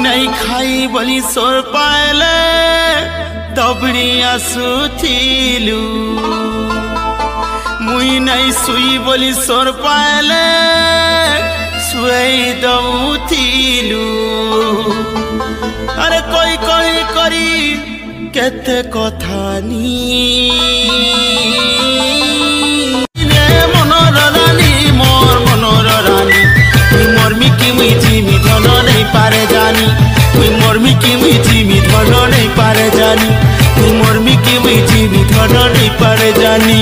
नहीं खाई बोली सोर पाएले दबड़ी आसुथिलु मुई नहीं सुई बोली सोर पाएले सुई दउथिलु अरे कोई कोई करी केते कथा नी मनोर रानी मोर मनोर रानी तुई मोरमी की मुई जिमी धन नहीं पारे जानी तुई मोरमी की मुई जिमी धन नहीं पारे जानी तुई मोरमी की मुई जिमी धन नहीं पारे जानी।